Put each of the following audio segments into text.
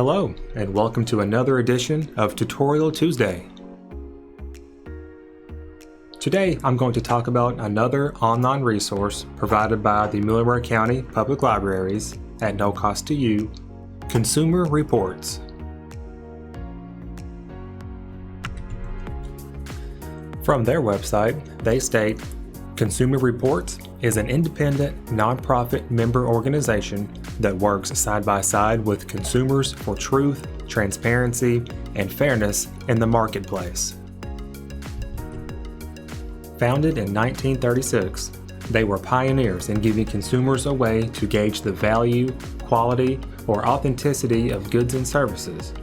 Hello, and welcome to another edition of Tutorial Tuesday. Today, I'm going to talk about another online resource provided by the Muhlenberg County Public Libraries at no cost to you, Consumer Reports. From their website, they state, Consumer Reports is an independent, nonprofit member organization that works side by side with consumers for truth, transparency, and fairness in the marketplace. Founded in 1936, they were pioneers in giving consumers a way to gauge the value, quality, or authenticity of goods and services.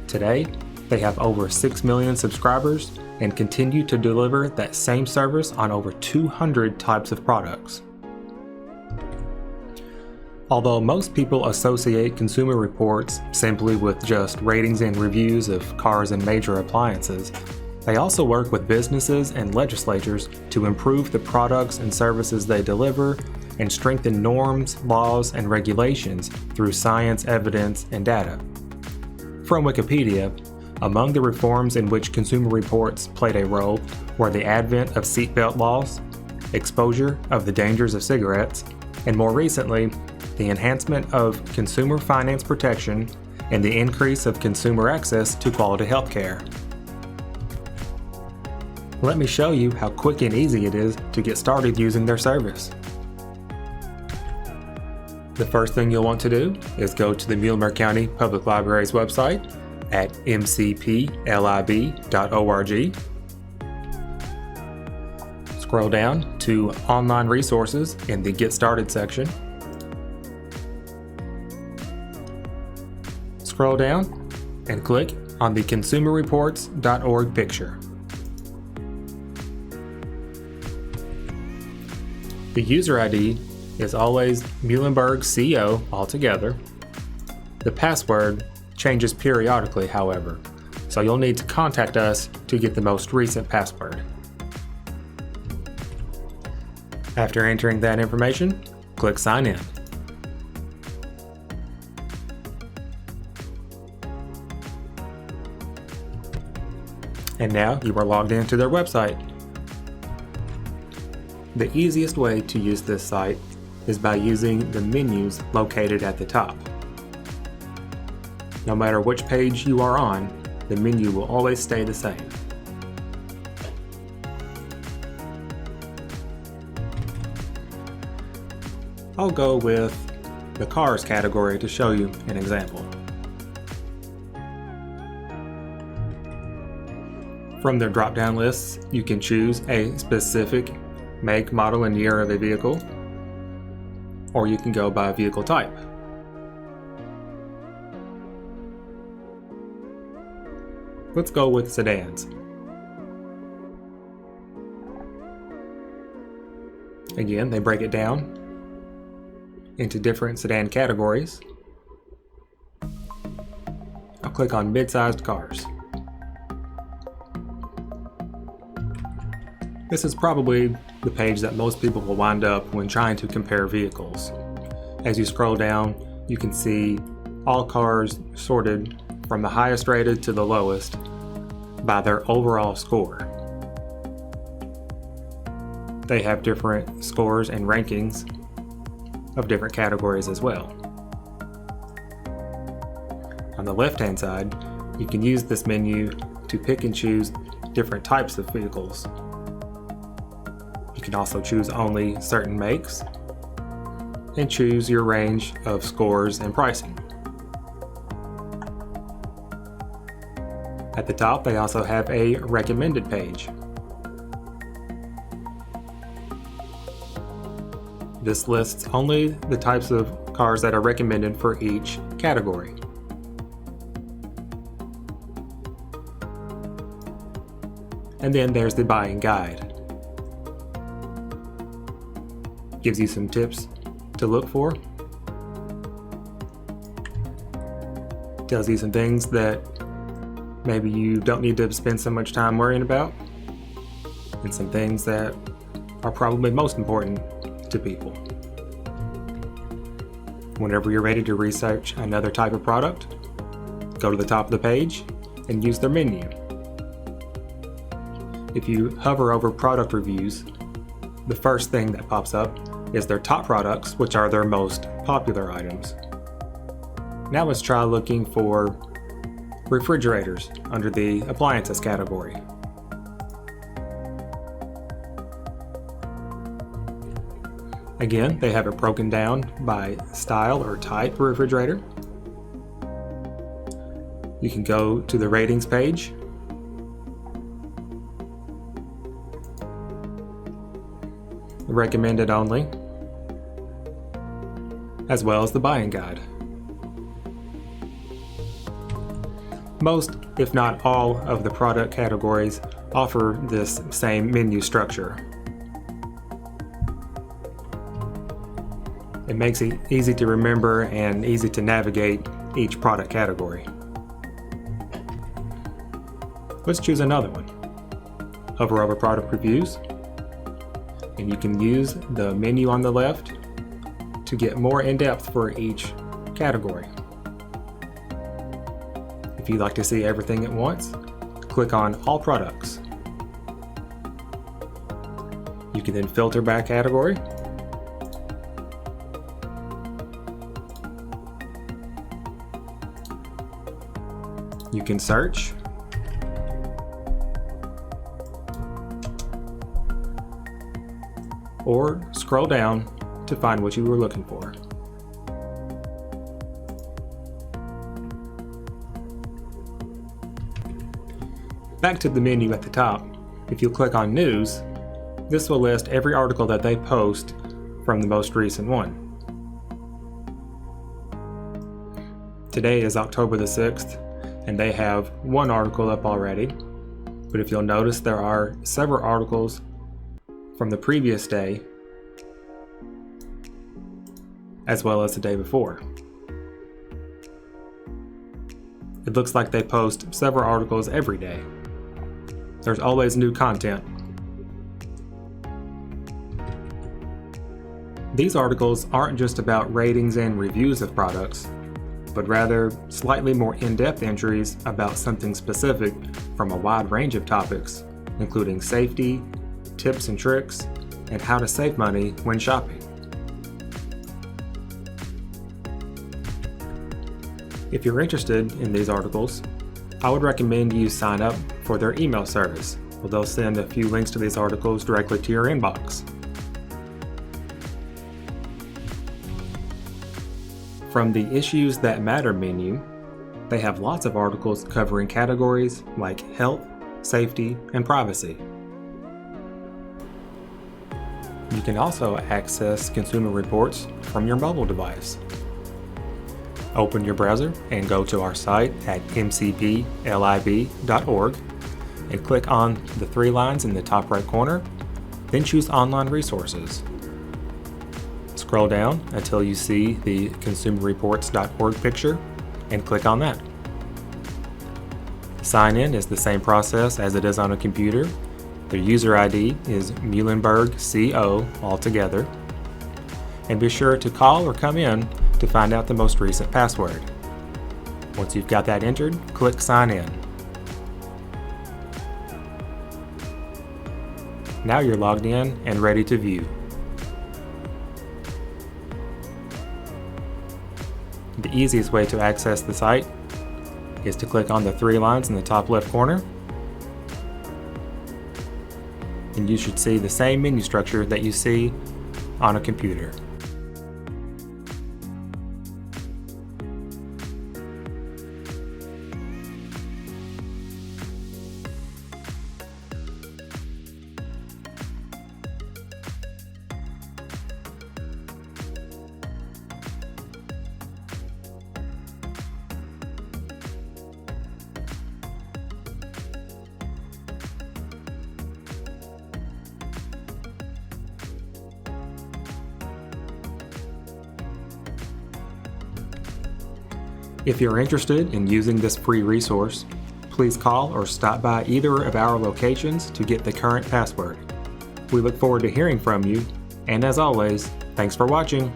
Today, they have over 6 million subscribers and continue to deliver that same service on over 200 types of products. Although most people associate Consumer Reports simply with just ratings and reviews of cars and major appliances, they also work with businesses and legislatures to improve the products and services they deliver and strengthen norms, laws, and regulations through science, evidence, and data. From Wikipedia, among the reforms in which Consumer Reports played a role were the advent of seatbelt laws, exposure of the dangers of cigarettes, and more recently, the enhancement of consumer finance protection and the increase of consumer access to quality health care. Let me show you how quick and easy it is to get started using their service. The first thing you'll want to do is go to the Muhlenberg County Public Library's website at mcplib.org. Scroll down to Online Resources in the Get Started section. Scroll down and click on the consumerreports.org picture. The user ID is always Muhlenberg CO altogether. The password changes periodically, however, so you'll need to contact us to get the most recent password. After entering that information, click Sign In. And now you are logged into their website. The easiest way to use this site is by using the menus located at the top. No matter which page you are on, the menu will always stay the same. I'll go with the Cars category to show you an example. From their drop-down lists, you can choose a specific make, model, and year of a vehicle, or you can go by vehicle type. Let's go with sedans. Again, they break it down into different sedan categories. I'll click on mid-sized cars. This is probably the page that most people will wind up when trying to compare vehicles. As you scroll down, you can see all cars sorted from the highest rated to the lowest by their overall score. They have different scores and rankings of different categories as well. On the left-hand side, you can use this menu to pick and choose different types of vehicles. You can also choose only certain makes and choose your range of scores and pricing. At the top, they also have a recommended page. This lists only the types of cars that are recommended for each category. And then there's the buying guide. Gives you some tips to look for. Tells you some things that maybe you don't need to spend so much time worrying about, and some things that are probably most important to people. Whenever you're ready to research another type of product, go to the top of the page and use their menu. If you hover over product reviews, the first thing that pops up is their top products, which are their most popular items. Now let's try looking for refrigerators under the appliances category. Again, they have it broken down by style or type of refrigerator. You can go to the ratings page, recommended only, as well as the buying guide. Most, if not all, of the product categories offer this same menu structure. It makes it easy to remember and easy to navigate each product category. Let's choose another one. Hover over product reviews, and you can use the menu on the left to get more in depth for each category. If you'd like to see everything at once, click on All Products. You can then filter by category. You can search. Or scroll down to find what you were looking for. Back to the menu at the top, if you click on News, this will list every article that they post from the most recent one. Today is October the 6th, and they have one article up already, but if you'll notice, there are several articles from the previous day as well as the day before. It looks like they post several articles every day. There's always new content. These articles aren't just about ratings and reviews of products, but rather slightly more in-depth entries about something specific from a wide range of topics, including safety, tips and tricks, and how to save money when shopping. If you're interested in these articles, I would recommend you sign up for their email service, where they'll send a few links to these articles directly to your inbox. From the Issues That Matter menu, they have lots of articles covering categories like health, safety, and privacy. You can also access consumer reports from your mobile device. Open your browser and go to our site at mcplib.org and click on the three lines in the top right corner, then choose Online Resources. Scroll down until you see the consumerreports.org picture and click on that. Sign in is the same process as it is on a computer. The user ID is Muhlenberg CO altogether. And be sure to call or come in to find out the most recent password. Once you've got that entered, click Sign In. Now you're logged in and ready to view. The easiest way to access the site is to click on the three lines in the top left corner, and you should see the same menu structure that you see on a computer. If you're interested in using this free resource, please call or stop by either of our locations to get the current password. We look forward to hearing from you, and as always, thanks for watching.